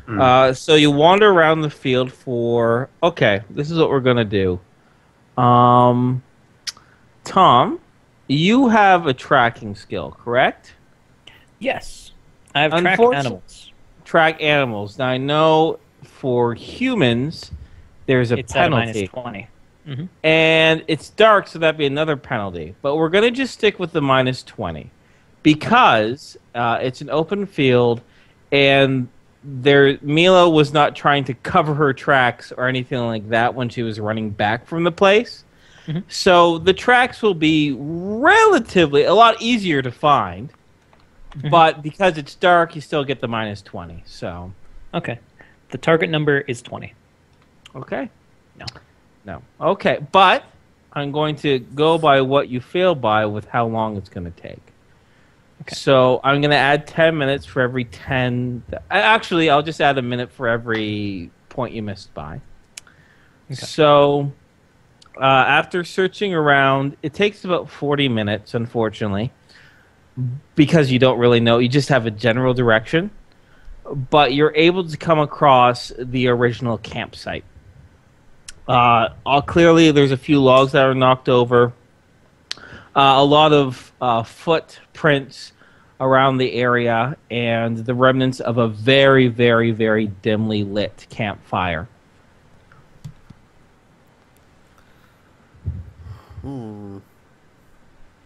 Hmm. So you wander around the field for. Okay, this is what we're gonna do. Um, Tom, you have a tracking skill, correct? Yes. I have track Unfortunately, animals. track animals. Now I know for humans, there's a It's at a minus penalty. 20. Hmm. And it's dark, so that'd be another penalty. But we're going to just stick with the minus 20 because it's an open field and Mila was not trying to cover her tracks or anything like that when she was running back from the place. Hmm. So the tracks will be relatively a lot easier to find. Hmm. But because it's dark, you still get the minus 20. So, Okay. The target number is 20. okay. No. No. Okay, but I'm going to go by what you fail by with how long it's going to take. Okay. So I'm going to add 10 minutes for every 10. Actually, I'll just add a minute for every point you missed by. Okay. So after searching around, it takes about 40 minutes, unfortunately, because you don't really know. You just have a general direction. But you're able to come across the original campsite. Clearly, there's a few logs that are knocked over. A lot of footprints around the area, and the remnants of a very, very, very dimly lit campfire.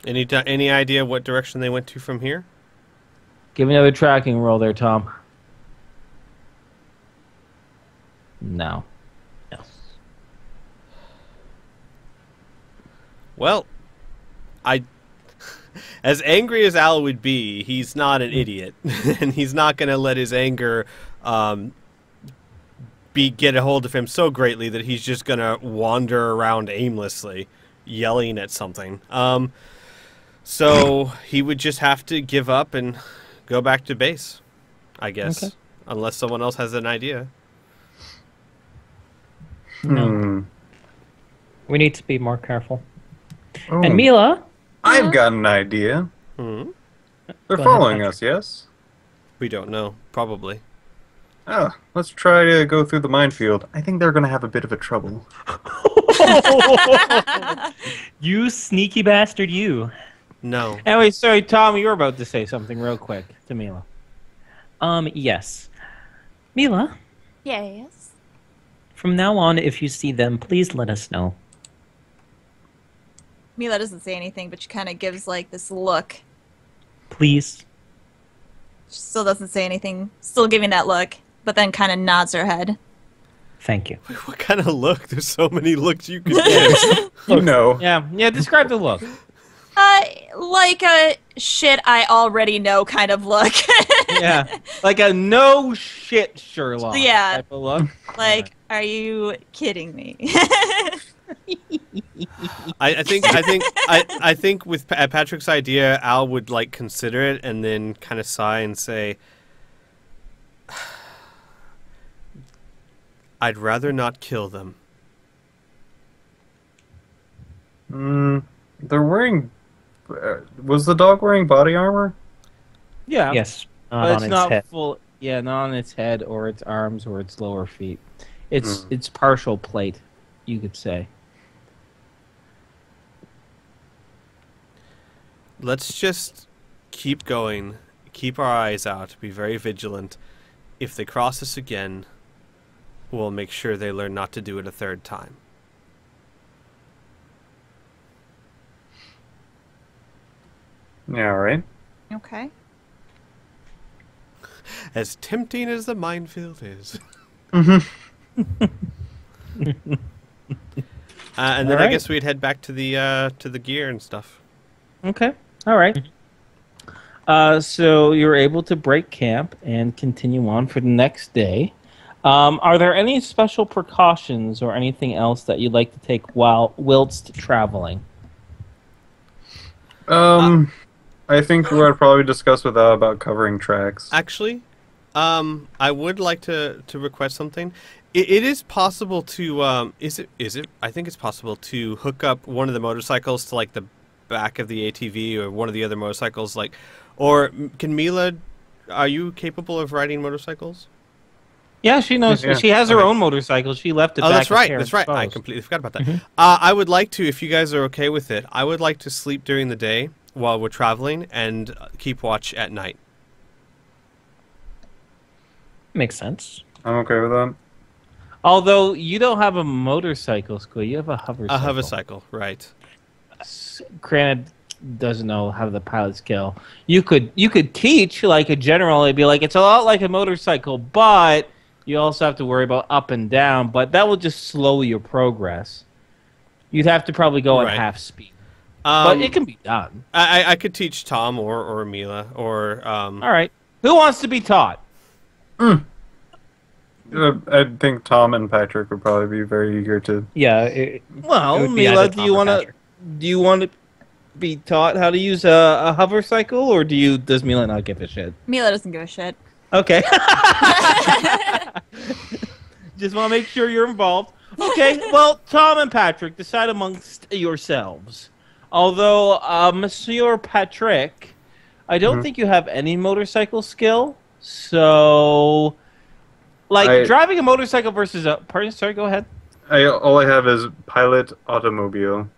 Any idea what direction they went to from here? Give me another tracking roll there, Tom. No. No. Well, I, as angry as Al would be, he's not an idiot, and he's not going to let his anger get a hold of him so greatly that he's just going to wander around aimlessly, yelling at something. So he would just have to give up and go back to base, I guess, Okay. unless someone else has an idea. Hmm. We need to be more careful. Oh, And Mila, I've got an idea. Hmm? They're Go ahead, following Patrick. us, yes? We don't know, probably. Oh, let's try to go through the minefield. I think they're going to have a bit of a trouble. you sneaky bastard, you. No. Anyway, sorry, Tom, you were about to say something real quick to Mila. Yes. Mila, Yes. from now on, if you see them, please let us know. Mila doesn't say anything, but she kind of gives like this look. Please. She still doesn't say anything, still giving that look, but then kind of nods her head. Thank you. What kind of look? There's so many looks you could get. You know. Yeah, describe the look. Like a shit I already know kind of look. Yeah, like a no shit Sherlock Yeah. type of look. Like, are you kidding me? I think with Patrick's idea, Al would like consider it and then kind of sigh and say, "I'd rather not kill them." They're wearing... was the dog wearing body armor? Yeah, Yes. Not but on it's its not head. full. Yeah, not on its head or its arms or its lower feet. It's partial plate, you could say. Let's just keep going, keep our eyes out, be very vigilant. If they cross us again, we'll make sure they learn not to do it a third time. Yeah, right. Okay. As tempting as the minefield is. And then I Alright. guess we'd head back to the gear and stuff. Okay, all right. So you're able to break camp and continue on for the next day. Are there any special precautions or anything else that you'd like to take whilst traveling? I think we'll probably discuss with Al about covering tracks. Actually, I would like to request something. It is possible to is it? I think it's possible to hook up one of the motorcycles to like the back of the ATV or one of the other motorcycles, like, or can Mila? Are you capable of riding motorcycles? Yeah, she knows. Yeah. She has her Okay. own motorcycle. She left it Oh, back that's with right. Terrence That's right. I Bowes. completely forgot about that. Mm-hmm. I would like to, if you guys are okay with it, I would like to sleep during the day while we're traveling and keep watch at night. Makes sense. I'm okay with that. Although you don't have a motorcycle, Squid, you have a hover A cycle. hover cycle, right? Granted, doesn't know how the pilot skill. You could teach like a general. It'd be like it's a lot like a motorcycle, but you also have to worry about up and down. But that will just slow your progress. You'd have to probably go at Right. half speed, but Um, it can be done. I could teach Tom or Mila or All right. Who wants to be taught? I think Tom and Patrick would probably be very eager to. Yeah. It Well, would be Mila, either do you Tom or want to Patrick. be taught how to use a hover cycle, or does Mila not give a shit? Mila doesn't give a shit. Okay. Just want to make sure you're involved. Okay, well, Tom and Patrick, decide amongst yourselves. Although, Monsieur Patrick, I don't think you have any motorcycle skill, so... Like, driving a motorcycle versus a... Pardon, sorry, go ahead. All I have is pilot automobile.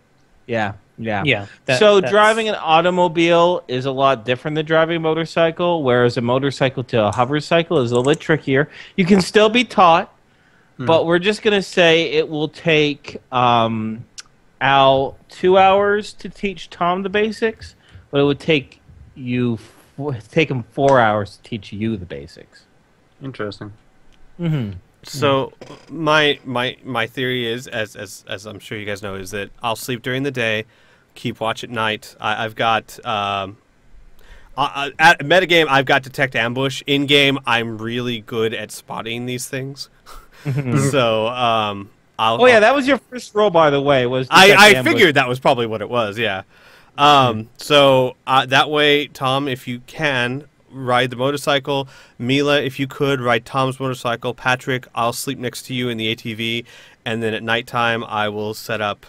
Yeah. Yeah. So that's- driving an automobile is a lot different than driving a motorcycle, whereas a motorcycle to a hover cycle is a little bit trickier. You can still be taught, but we're just going to say it will take Al 2 hours to teach Tom the basics, but it would take him 4 hours to teach you the basics. Interesting. Mm-hmm. So my theory is, as I'm sure you guys know, is that I'll sleep during the day, keep watch at night. I've got at metagame I've got detect ambush. In game I'm really good at spotting these things. So I'll. Oh yeah, that was your first roll, by the way. Was I detect ambush. figured that was probably what it was. Yeah. So that way, Tom, if you can, ride the motorcycle. Mila, if you could, ride Tom's motorcycle. Patrick, I'll sleep next to you in the ATV, and then at nighttime I will set up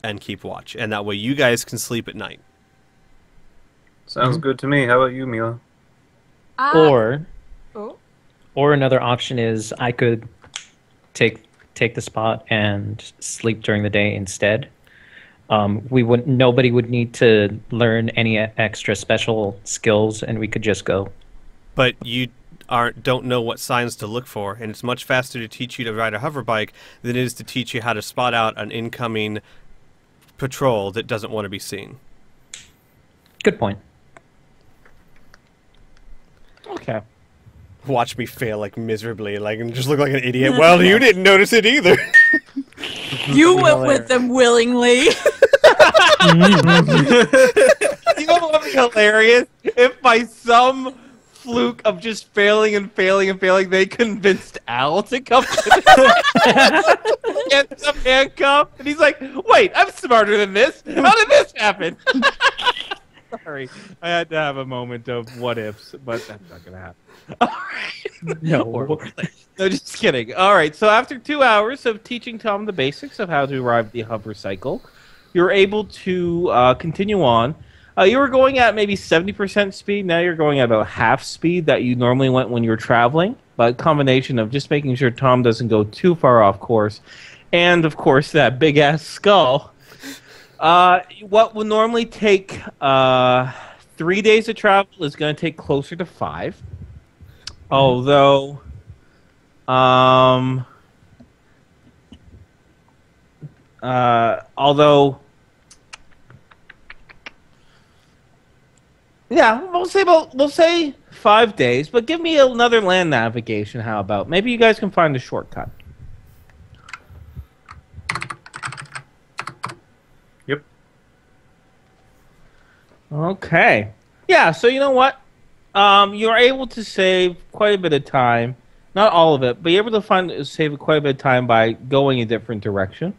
and keep watch, and that way you guys can sleep at night. Sounds good to me. How about you, Mila? Or Oh. or another option is I could take the spot and sleep during the day instead. Nobody would need to learn any extra special skills, and we could just go. But you don't know what signs to look for, and it's much faster to teach you to ride a hover bike than it is to teach you how to spot out an incoming patrol that doesn't want to be seen. Good point. Okay. Watch me fail like miserably, like and just look like an idiot. Well, you didn't notice it either. You went with them willingly. You know what would be hilarious? If by some fluke of just failing and failing and failing, they convinced Al to come to get some handcuff, and he's like, "Wait, I'm smarter than this. How did this happen?" Sorry, I had to have a moment of what ifs, but that's not gonna happen. All right. No. No, just kidding. All right, so after 2 hours of teaching Tom the basics of how to ride the hover cycle, you're able to continue on. You were going at maybe 70% speed. Now you're going at about half speed that you normally went when you were traveling. But a combination of just making sure Tom doesn't go too far off course, and of course that big ass skull. What would normally take 3 days of travel is going to take closer to 5. Although, yeah, we'll say 5 days, but give me another land navigation. How about maybe you guys can find a shortcut? Yep. Okay. Yeah. So you know what? You're able to save quite a bit of time. Not all of it, but you're able to save quite a bit of time by going a different direction.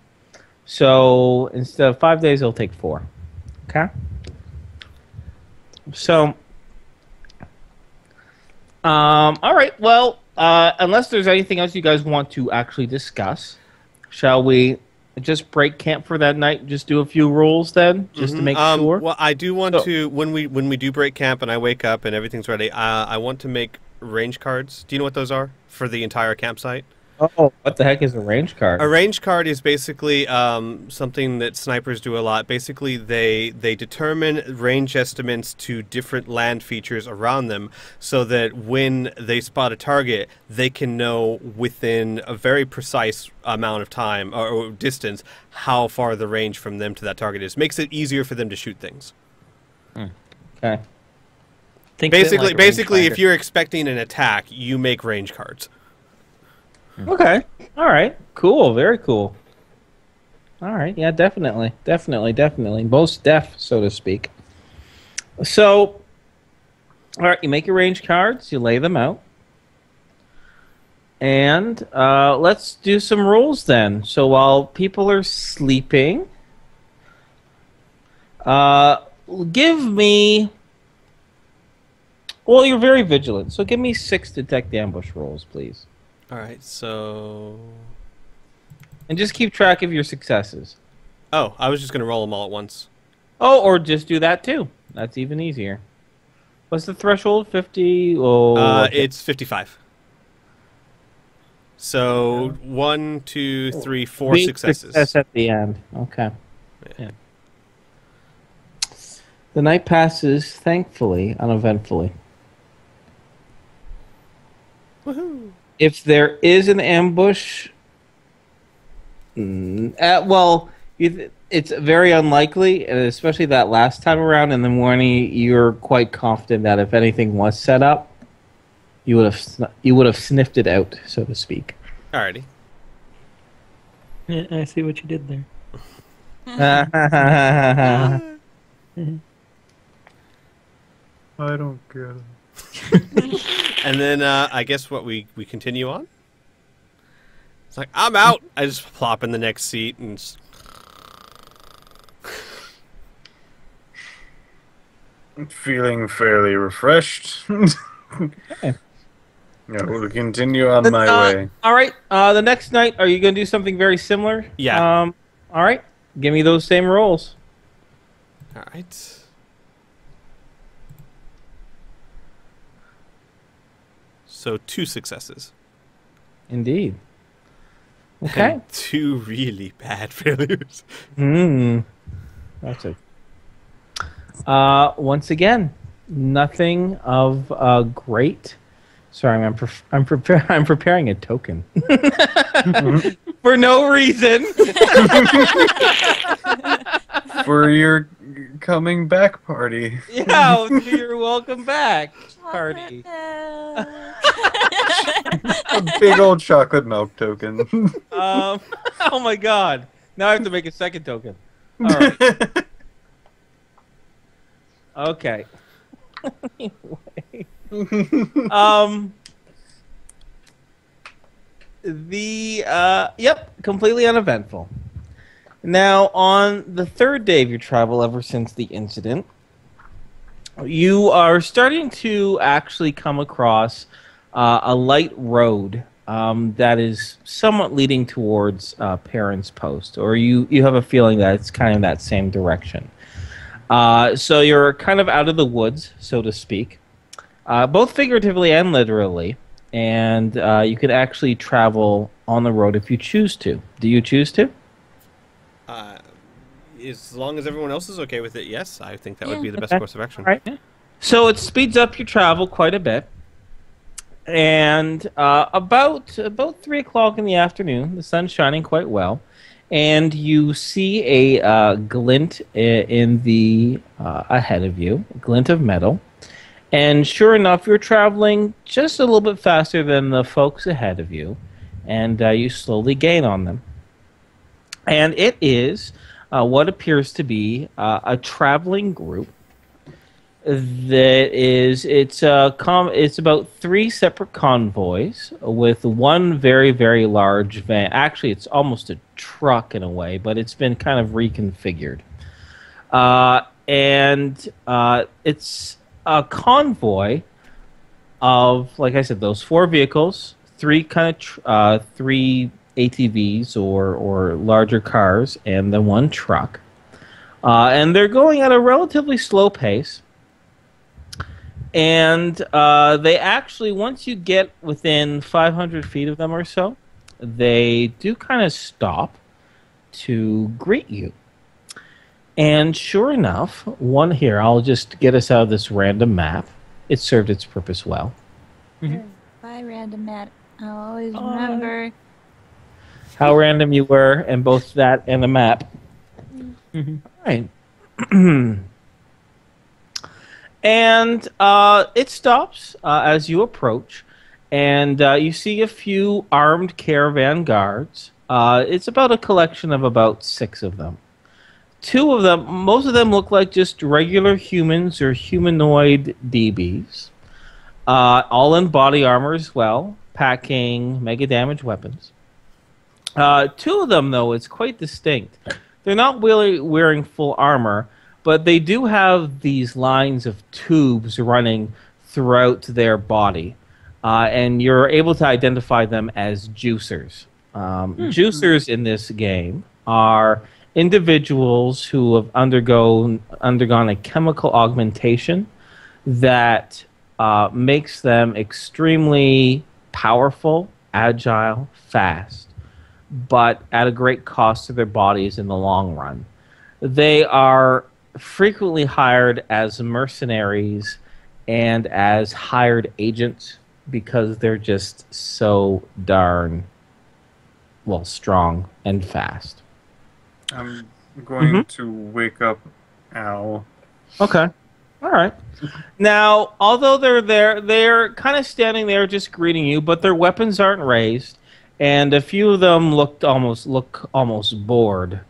So instead of 5 days, it'll take 4. Okay. So, all right. Well, unless there's anything else you guys want to actually discuss, shall we just break camp for that night? Just do a few rules then, just to make sure. Well, I do want to when we do break camp and I wake up and everything's ready. I want to make range cards. Do you know what those are for the entire campsite? Oh, what the heck is a range card? A range card is basically something that snipers do a lot. Basically, they determine range estimates to different land features around them so that when they spot a target, they can know within a very precise amount of time or distance how far the range from them to that target is. Makes it easier for them to shoot things. Okay. Think of it Basically, like a basically, if rangefinder. you're expecting an attack, you make range cards. Okay. All right. Cool. Very cool. All right. Yeah, definitely. Definitely. Most deaf, so to speak. So, all right, you make your range cards, you lay them out. And let's do some rules then. So while people are sleeping, give me... Well, you're very vigilant, so give me 6 detect ambush rolls, please. All right, so... And just keep track of your successes. Oh, I was just going to roll them all at once. Oh, or just do that too. That's even easier. What's the threshold? 50? Oh, okay. It's 55. So, 1, 2, 3, 4 Big successes. Success at the end. Okay. Yeah. The night passes, thankfully, uneventfully. Woohoo! If there is an ambush, it's very unlikely, and especially that last time around in the morning, you're quite confident that if anything was set up, you would have sniffed it out, so to speak. Alrighty. Yeah, I see what you did there. I don't get it. And then I guess what we continue on? It's like, I'm out! I just plop in the next seat and... I'm feeling fairly refreshed. Okay. Yeah, we'll continue on my way. All right. The next night, are you going to do something very similar? Yeah. All right. Give me those same rolls. Alright. So 2 successes. Indeed. Okay. And 2 really bad failures. That's it. Once again, nothing of great. Sorry, I'm preparing a token for no reason. For your coming back party. Yeah, you're welcome back party. A big old chocolate milk token. Oh my god! Now I have to make a second token. All right. Okay. Anyway. Completely uneventful. Now, on the third day of your travel, ever since the incident, you are starting to actually come across a light road that is somewhat leading towards Perrin's Post, or you have a feeling that it's kind of that same direction. So you're kind of out of the woods, so to speak, both figuratively and literally, and you could actually travel on the road if you choose to. Do you choose to? As long as everyone else is okay with it, yes, I think that would be the best Okay. course of action. All right. So it speeds up your travel quite a bit. And about 3 o'clock in the afternoon, the sun's shining quite well, and you see a glint in the ahead of you, a glint of metal. And sure enough, you're traveling just a little bit faster than the folks ahead of you, and you slowly gain on them. And it is what appears to be a traveling group. It's about 3 separate convoys with one very, very large van. Actually, it's almost a truck in a way, but it's been kind of reconfigured. It's a convoy of, like I said, those 4 vehicles, 3 3 ATVs or larger cars, and then 1 truck. And they're going at a relatively slow pace. And they actually, once you get within 500 feet of them or so, they do kind of stop to greet you. And sure enough, one here, I'll just get us out of this random map. It served its purpose well. Bye, random Matt. I'll always remember. How random you were, and both that and the map. All right. And it stops as you approach, and you see a few armed caravan guards. It's about a collection of about 6 of them. 2 of them, most of them look like just regular humans or humanoid DBs, all in body armor as well, packing mega damage weapons. 2 of them, though, it's quite distinct. They're not really wearing full armor, but they do have these lines of tubes running throughout their body, and you're able to identify them as juicers. Juicers in this game are individuals who have undergone a chemical augmentation that makes them extremely powerful, agile, fast, but at a great cost to their bodies in the long run. They are frequently hired as mercenaries and as hired agents because they're just so darn, well, strong and fast. I'm going to wake up Al. Okay. All right. Now, although they're there, they're kind of standing there just greeting you, but their weapons aren't raised, and a few of them look almost bored.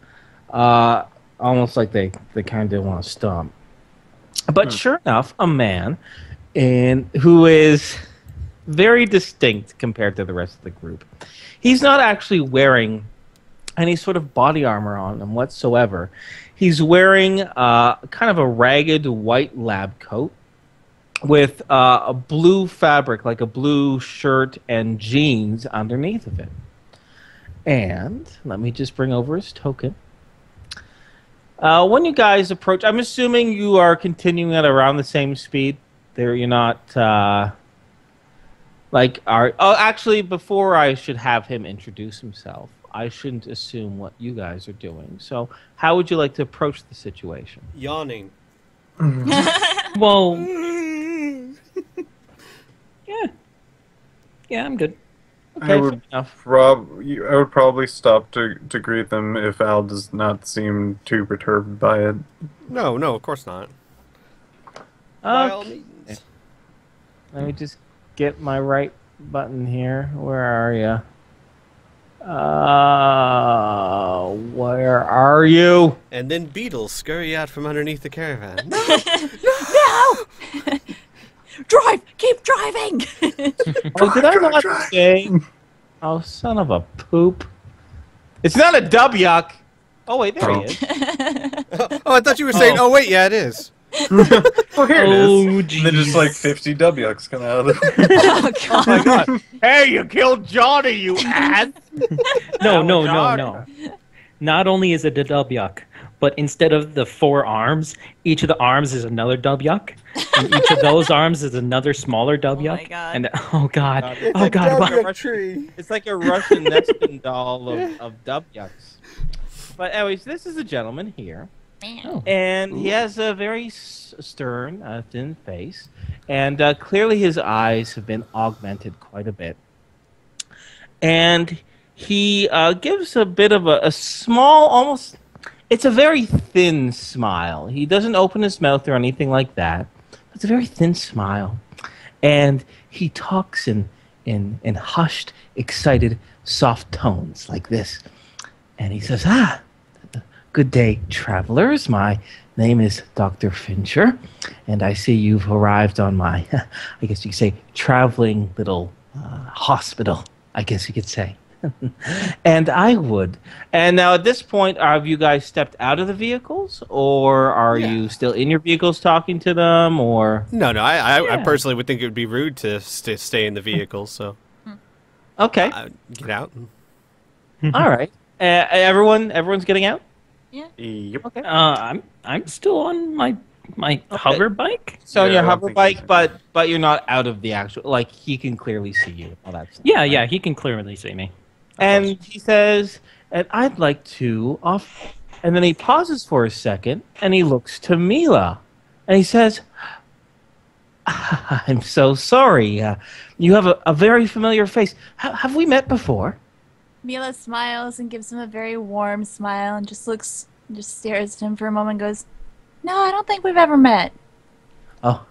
Almost like they kind of want to stomp. But sure enough, a man who is very distinct compared to the rest of the group. He's not actually wearing any sort of body armor on him whatsoever. He's wearing kind of a ragged white lab coat with a blue fabric, like a blue shirt and jeans underneath of it. And let me just bring over his token. When you guys approach, I'm assuming you are continuing at around the same speed. You're not actually, before I should have him introduce himself, I shouldn't assume what you guys are doing. So, how would you like to approach the situation? Yawning. Well, yeah, I'm good. Okay, I fair would enough. I would probably stop to greet them if Al does not seem too perturbed by it. No, of course not. By all Okay. means. Let me just get my right button here. Where are you? Where are you? And then beetles scurry out from underneath the caravan. No! Drive! Keep driving! Oh, did I not say? Oh, son of a poop. It's not a dubyuck. Oh, wait, there he is. Oh, I thought you were saying, oh wait, yeah, it is. Well, here it is. Oh, And then just like 50 WX come out of it. Oh, Oh, God. my God. Hey, you killed Johnny, you ass. No. Not only is it a dubyuck, but instead of the 4 arms, each of the arms is another dubyuck, and each of those arms is another smaller dubyuck. my God. And oh god, It's oh god, Dubyuck tree. It's like a Russian nesting doll of dubyucks. But anyways, this is a gentleman here. Oh. And he has a very stern, thin face, and clearly his eyes have been augmented quite a bit. And he gives a bit of a small, almost, it's a very thin smile. He doesn't open his mouth or anything like that. It's a very thin smile. And he talks in hushed, excited, soft tones like this. And he says, good day, travelers. My name is Dr. Fincher, and I see you've arrived on my, I guess you could say, traveling little hospital, I guess you could say. And now at this point, have you guys stepped out of the vehicles, or are you still in your vehicles talking to them, or? No, I Yeah. personally would think it would be rude to stay in the vehicle, so Okay, get out. all right. Everyone's getting out? Yep. Okay. I'm still on my My hover bike? So on Yeah, your I don't hover think bike, he's- but you're not out of the actual. Like he can clearly see you. All that stuff. Yeah, he can clearly see me. And he says, "And I'd like to off." And then he pauses for a second, and he looks to Mila, and he says, "I'm so sorry. You have a very familiar face. Have we met before?" Mila smiles and gives him a very warm smile and just stares at him for a moment and goes, "No, I don't think we've ever met." Oh,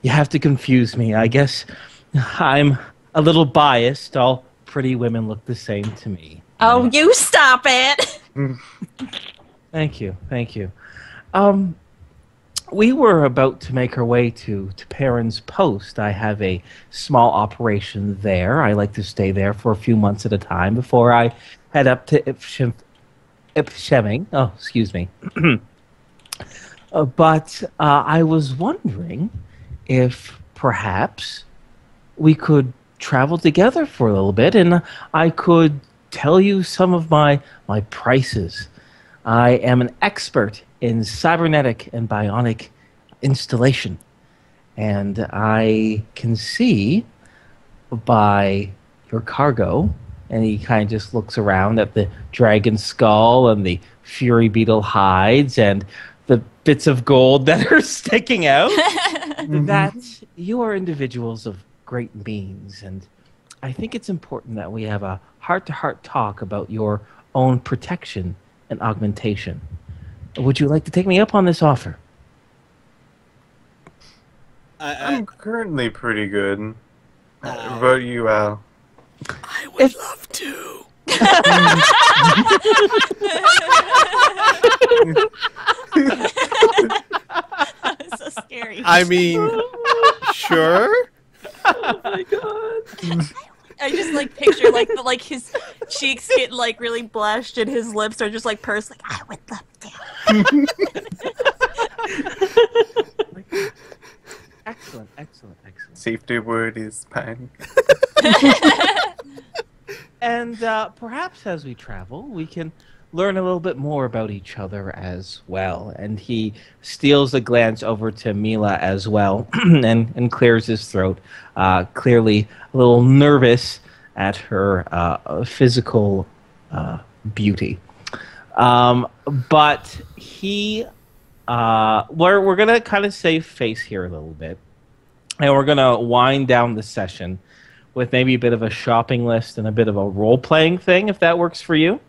you have to confuse me. I guess I'm a little biased. All pretty women look the same to me. Oh, you stop it! Thank you. We were about to make our way to Perrin's Post. I have a small operation there. I like to stay there for a few months at a time before I head up to Ipsheming. Oh, excuse me. But I was wondering if perhaps we could travel together for a little bit, and I could tell you some of my prices. I am an expert in cybernetic and bionic installation, and I can see by your cargo, and he kind of just looks around at the dragon skull and the fury beetle hides and the bits of gold that are sticking out, that you are individuals of great means, and I think it's important that we have a heart-to-heart talk about your own protection and augmentation. Would you like to take me up on this offer? I'm currently pretty good. What about you, Al? I would love to. It's so scary. I mean, sure. I just like picture like his cheeks get like really blushed and his lips are just like pursed. Like I would love to. Excellent. Safety word is pang. And perhaps as we travel, we can learn a little bit more about each other as well. And he steals a glance over to Mila as well and clears his throat, clearly a little nervous at her physical beauty. But he... we're going to kind of save face here a little bit. And we're going to wind down the session with maybe a bit of a shopping list and a bit of a role-playing thing, if that works for you.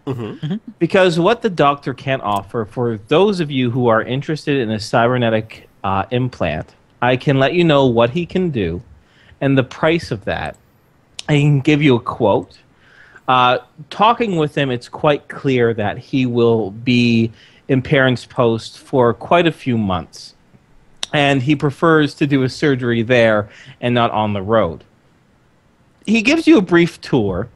Because what the doctor can offer, for those of you who are interested in a cybernetic implant, I can let you know what he can do and the price of that. I can give you a quote. Talking with him, it's quite clear that he will be in Perrin's Post for quite a few months. And he prefers to do a surgery there and not on the road. He gives you a brief tour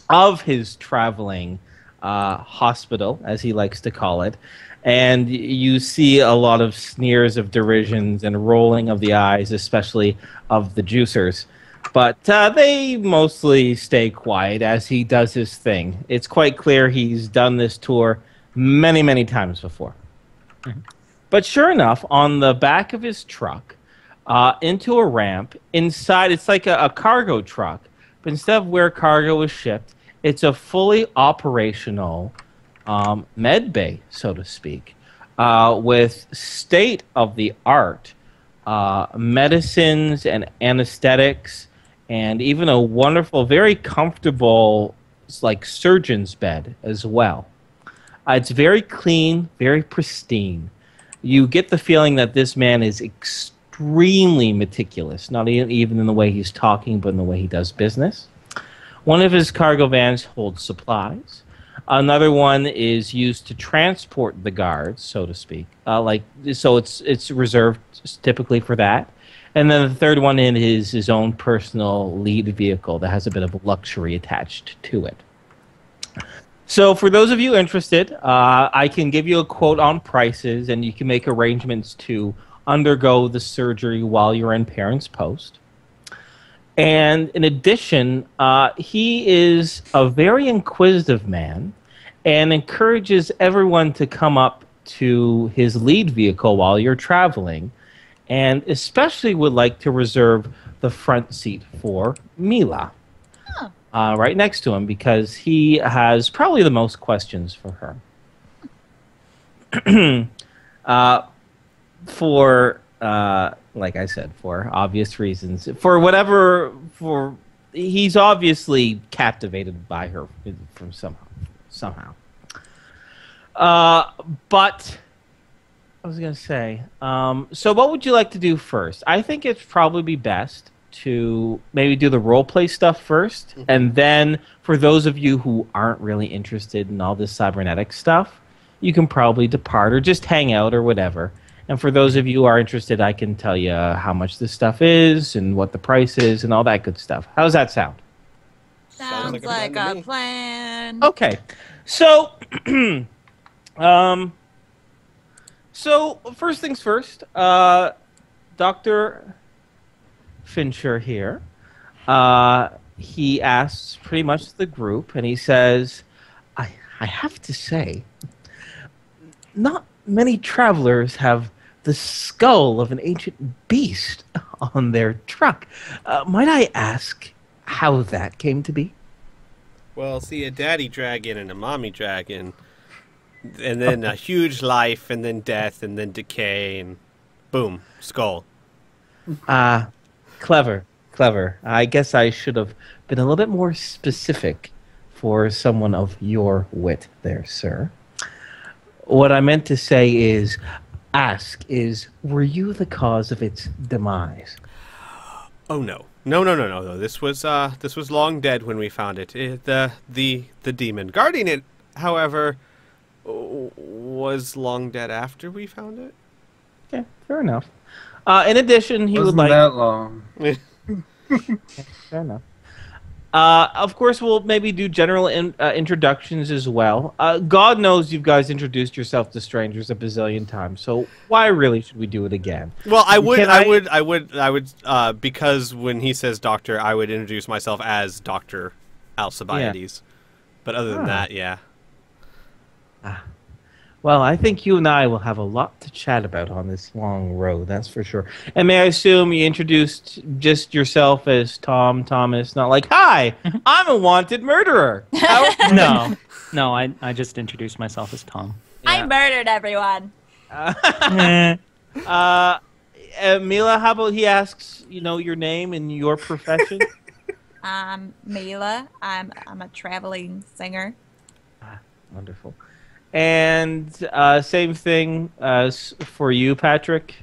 of his traveling hospital, as he likes to call it, and you see a lot of sneers of derisions and rolling of the eyes, especially of the juicers. But they mostly stay quiet as he does his thing. It's quite clear he's done this tour many, many times before. But sure enough, on the back of his truck, into a ramp, inside, it's like a cargo truck, but instead of where cargo is shipped, it's a fully operational med bay, so to speak, with state-of-the-art medicines and anesthetics, and even a wonderful, very comfortable, like, surgeon's bed as well. It's very clean, very pristine. You get the feeling that this man is extremely meticulous, not even in the way he's talking, but in the way he does business. One of his cargo vans holds supplies. Another one is used to transport the guards, so to speak. So it's reserved typically for that. And then the third one is his own personal lead vehicle that has a bit of luxury attached to it. So for those of you interested, I can give you a quote on prices, and you can make arrangements to undergo the surgery while you're in Perrin's Post. And in addition, he is a very inquisitive man and encourages everyone to come up to his lead vehicle while you're traveling, and especially would like to reserve the front seat for Mila. Right next to him, because he has probably the most questions for her. For like I said, for obvious reasons, he's obviously captivated by her from somehow. But I was gonna say, so what would you like to do first? I think it'd probably be best to maybe do the role play stuff first, and then for those of you who aren't really interested in all this cybernetic stuff, you can probably depart or just hang out or whatever. And for those of you who are interested, I can tell you how much this stuff is and what the price is and all that good stuff. How does that sound? Sounds like a plan. Okay, so so first things first, Dr. Fincher here, he asks pretty much the group, and he says, I have to say, not many travelers have the skull of an ancient beast on their truck. Might I ask how that came to be? Well, see, a daddy dragon and a mommy dragon, and then a huge life, and then death, and then decay, and boom, skull. Clever. I guess I should have been a little bit more specific for someone of your wit there, sir. What I meant to say is, were you the cause of its demise? Oh no. No. This was long dead when we found it. The demon guarding it, however, was long dead after we found it. Okay, fair enough. In addition, he Wasn't would like that long. fair enough. Of course, we'll maybe do general introductions as well. God knows you guys introduced yourself to strangers a bazillion times, so why really should we do it again? Well, I would, because when he says doctor, I would introduce myself as Dr. Alcibiades. Yeah. But other than that, yeah. Well, I think you and I will have a lot to chat about on this long road, that's for sure. And may I assume you introduced just yourself as Tom Thomas, not like, hi, I'm a wanted murderer. No, I just introduced myself as Tom. Yeah. I murdered everyone. Mila, how about he asks, your name and your profession? I'm Mila. I'm a traveling singer. Wonderful. And same thing as for you, Patrick.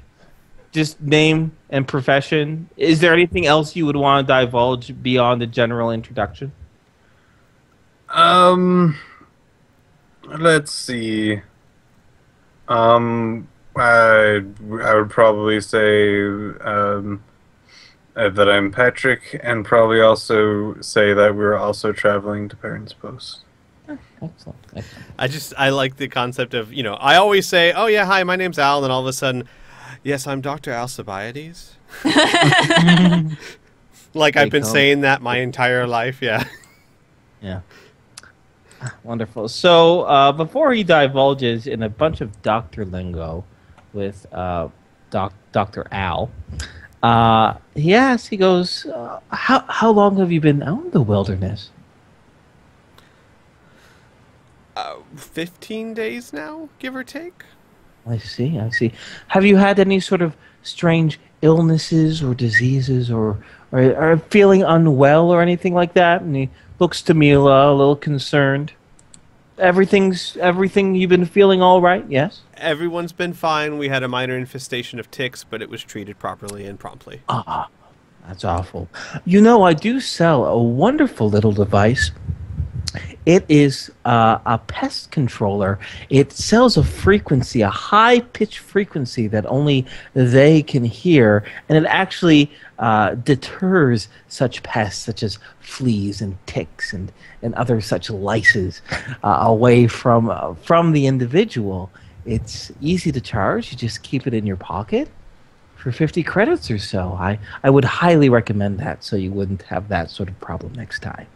Just name and profession. Is there anything else you would want to divulge beyond the general introduction? Let's see. I would probably say that I'm Patrick, and probably also say that we're also traveling to Parents Post. Excellent. I like the concept of, I always say, oh yeah, hi, my name's Al, and then all of a sudden, yes, I'm Dr. Alcibiades. Like I've been saying that my entire life, yeah. Yeah. Wonderful. So before he divulges in a bunch of doctor lingo with Dr. Al, he goes, how long have you been out in the wilderness? 15 days now, give or take. I see. Have you had any sort of strange illnesses or diseases or feeling unwell or anything like that? And he looks to Mila a little concerned. Everything you've been feeling all right, yes? Everyone's been fine. We had a minor infestation of ticks, but it was treated properly and promptly. That's awful. I do sell a wonderful little device. It is a pest controller. It sells a frequency, a high-pitched frequency that only they can hear, and it actually deters such pests such as fleas and ticks and other such lices away from the individual. It's easy to charge. You just keep it in your pocket for 50 credits or so. I would highly recommend that so you wouldn't have that sort of problem next time.